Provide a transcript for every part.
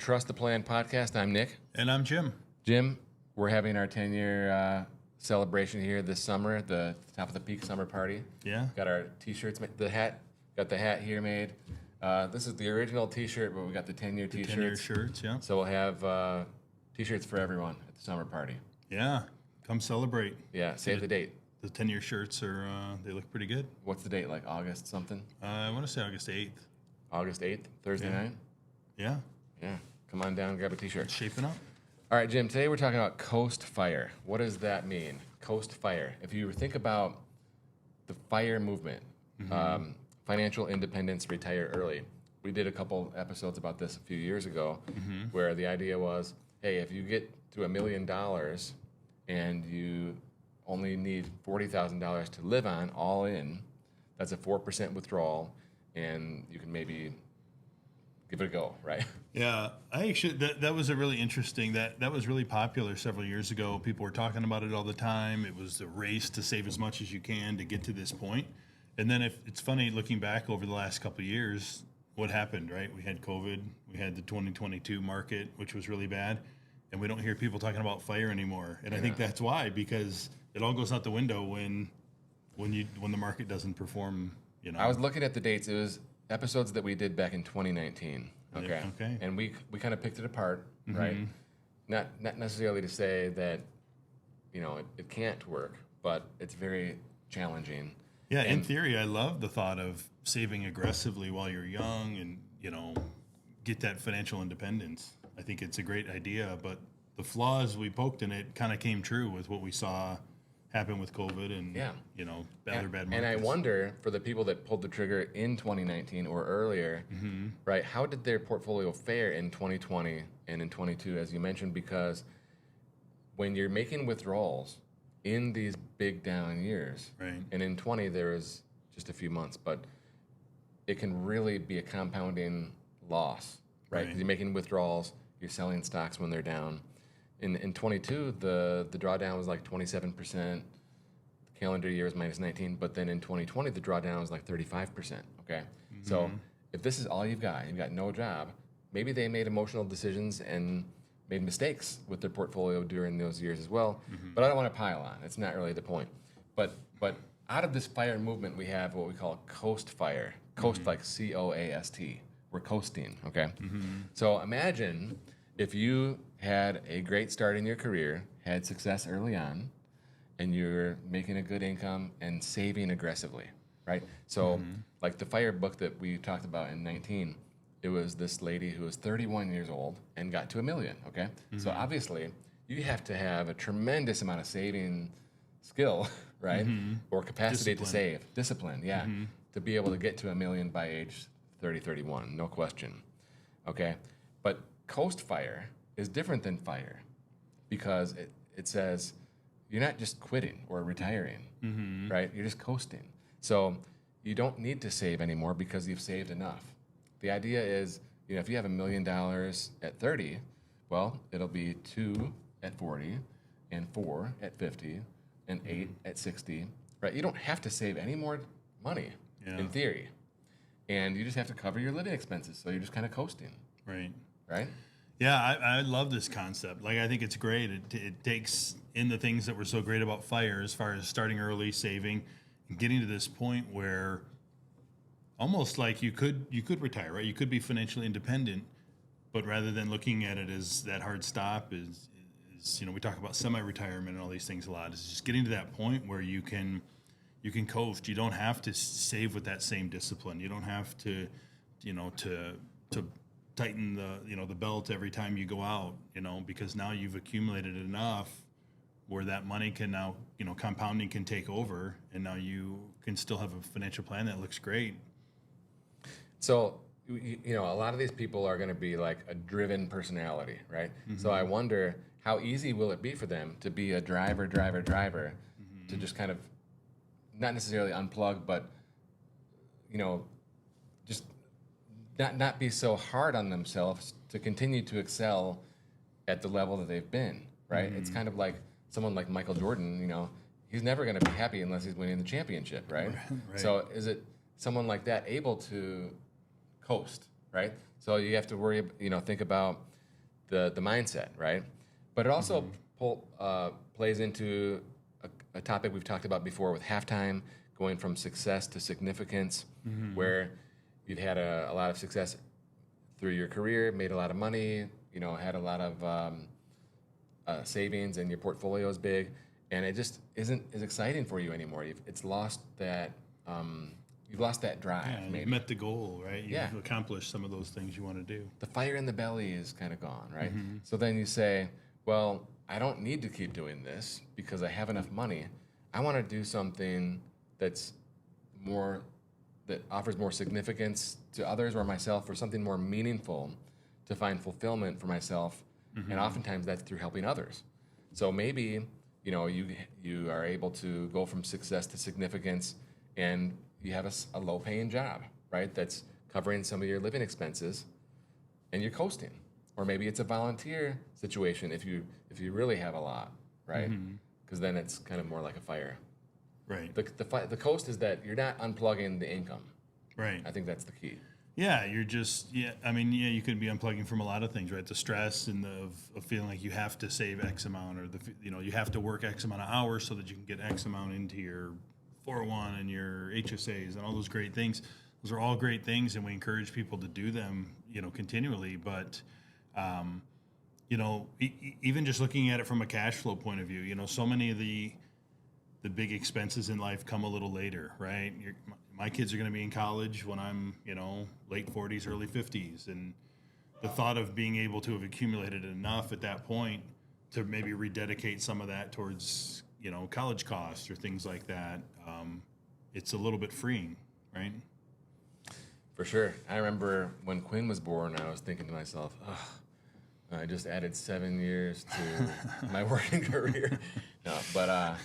Trust the Plan podcast. I'm Nick. And I'm Jim. Jim, we're having our 10-year celebration here this summer at the Top of the Peak Summer Party. Yeah. Got our T-shirts, got the hat here made. This is the original T-shirt, but we got the 10-year T-shirts. 10-year shirts, yeah. So we'll have T-shirts for everyone at the summer party. Yeah. Come celebrate. Yeah, save the date. The 10-year shirts are, they look pretty good. What's the date, like August something? I want to say August 8th. August 8th, Thursday night? Yeah. Yeah. Come on down and grab a T-shirt. It's shaping up. All right, Jim, today we're talking about coast fire. What does that mean? Coast fire. If you think about the FIRE movement, financial independence, retire early. We did a couple episodes about this a few years ago where the idea was, hey, if you get to $1 million and you only need $40,000 to live on, all in, that's a 4% withdrawal, and you can maybe give it a go, right? Yeah, I actually that was a really interesting that was really popular several years ago. People were talking about it all the time. It was a race to save as much as you can to get to this point. And then if it's funny looking back over the last couple of years, what happened, right? We had COVID, we had the 2022 market, which was really bad, and we don't hear people talking about FIRE anymore. And I think that's why, because it all goes out the window when the market doesn't perform. You know, I was looking at the dates. It was episodes that we did back in 2019. Okay. Okay. And we kind of picked it apart, right? Not necessarily to say that, it can't work, but it's very challenging. Yeah, in theory, I love the thought of saving aggressively while you're young and, get that financial independence. I think it's a great idea, but the flaws we poked in it kind of came true with what we saw happen with COVID and, other bad markets. And I wonder, for the people that pulled the trigger in 2019 or earlier, right, how did their portfolio fare in 2020 and in 22, as you mentioned? Because when you're making withdrawals in these big down years, right, and in 20 there was just a few months, but it can really be a compounding loss, right? Because you're making withdrawals, you're selling stocks when they're down. In 22, the drawdown was like 27%. The calendar year was minus 19. But then in 2020, the drawdown was like 35%. Okay, so if this is all you've got no job, maybe they made emotional decisions and made mistakes with their portfolio during those years as well. But I don't want to pile on. It's not really the point. But out of this FIRE movement, we have what we call coast fire. Coast like COAST. We're coasting. Okay, so imagine if you had a great start in your career, had success early on, and you're making a good income and saving aggressively, right? So like the FIRE book that we talked about in 19, it was this lady who was 31 years old and got to $1 million, okay? So obviously, you have to have a tremendous amount of saving skill, right? Or capacity to save. Discipline, yeah. To be able to get to $1 million by age 30, 31, no question, okay? But coast fire is different than FIRE because it says you're not just quitting or retiring, right? You're just coasting. So you don't need to save anymore because you've saved enough. The idea is, if you have $1 million at 30, well, it'll be 2 at 40 and 4 at 50 and 8 at 60, right? You don't have to save any more money in theory. And you just have to cover your living expenses. So you're just kind of coasting. Right? Yeah, I love this concept. Like, I think it's great. It takes in the things that were so great about FIRE as far as starting early, saving, and getting to this point where almost like you could retire, right? You could be financially independent, but rather than looking at it as that hard stop is we talk about semi-retirement and all these things a lot. It's just getting to that point where you can coast. You don't have to save with that same discipline. You don't have to, to tighten the belt every time you go out, because now you've accumulated enough where that money can now, compounding can take over, and now you can still have a financial plan that looks great. So, a lot of these people are going to be like a driven personality, right? So I wonder how easy will it be for them to be a driver, to just kind of not necessarily unplug, but, just not be so hard on themselves to continue to excel at the level that they've been, right? It's kind of like someone like Michael Jordan, he's never going to be happy unless he's winning the championship, right? So is it someone like that able to coast, right? So you have to worry, think about the mindset, right? But it also plays into a topic we've talked about before with halftime, going from success to significance, where you've had a lot of success through your career, made a lot of money, had a lot of savings, and your portfolio is big, and it just isn't as exciting for you anymore. You've lost that drive. Yeah, maybe you've met the goal, right? You've Yeah. accomplished some of those things you want to do. the fire in the belly is kind of gone, right? So then you say, well, I don't need to keep doing this because I have enough money. I want to do something that offers more significance to others or myself, or something more meaningful to find fulfillment for myself. And oftentimes that's through helping others. So maybe, you are able to go from success to significance, and you have a low-paying job, right? That's covering some of your living expenses, and you're coasting. Or maybe it's a volunteer situation if you really have a lot, right? Because then it's kind of more like a fire. Right. The coast is that you're not unplugging the income. Right. I think that's the key. Yeah, you could be unplugging from a lot of things, right? The stress and of feeling like you have to save X amount, or you have to work X amount of hours so that you can get X amount into your 401 and your HSAs and all those great things. Those are all great things, and we encourage people to do them, continually. But, even just looking at it from a cash flow point of view, so many of the big expenses in life come a little later, right? My kids are going to be in college when I'm, late 40s, early 50s. And the thought of being able to have accumulated enough at that point to maybe rededicate some of that towards, college costs or things like that, it's a little bit freeing, right? For sure. I remember when Quinn was born, I was thinking to myself, I just added 7 years to my working career. No, but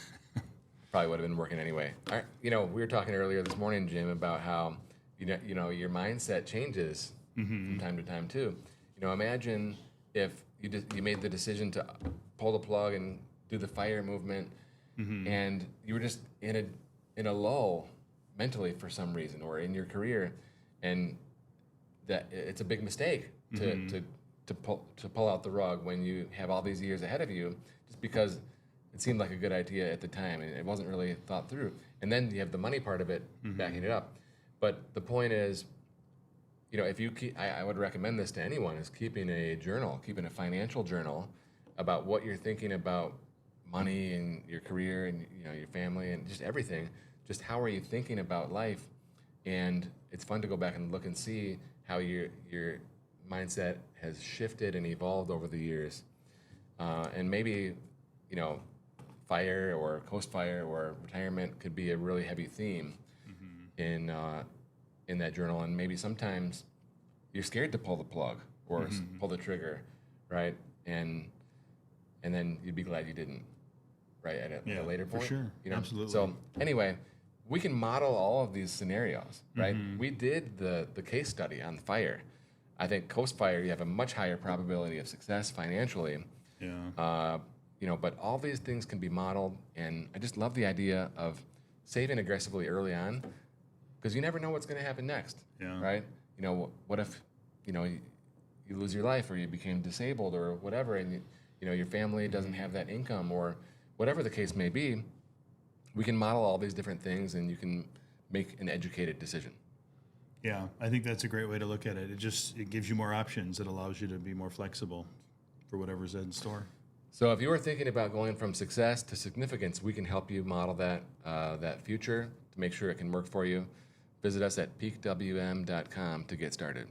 probably would have been working anyway. All right, we were talking earlier this morning, Jim, about how your mindset changes from time to time too. Imagine if you made the decision to pull the plug and do the fire movement, and you were just in a lull mentally for some reason, or in your career, and that it's a big mistake to pull out the rug when you have all these years ahead of you, just because it seemed like a good idea at the time, and it wasn't really thought through. And then you have the money part of it backing it up. But the point is, if you keep, I would recommend this to anyone, is keeping a financial journal about what you're thinking about money and your career and your family and just everything. Just how are you thinking about life? And it's fun to go back and look and see how your mindset has shifted and evolved over the years. And maybe, fire or coast fire or retirement could be a really heavy theme in that journal. And maybe sometimes you're scared to pull the plug or pull the trigger, right? And then you'd be glad you didn't, right? At a later point. For sure. Absolutely. So anyway, we can model all of these scenarios, right? We did the case study on fire. I think coast fire, you have a much higher probability of success financially. Yeah. But all these things can be modeled, and I just love the idea of saving aggressively early on, because you never know what's going to happen next, right? What if, you lose your life, or you became disabled, or whatever, and your family doesn't have that income, or whatever the case may be. We can model all these different things, and you can make an educated decision. Yeah, I think that's a great way to look at it. It gives you more options. It allows you to be more flexible for whatever's in store. So if you are thinking about going from success to significance, we can help you model that future to make sure it can work for you. Visit us at peakwm.com to get started.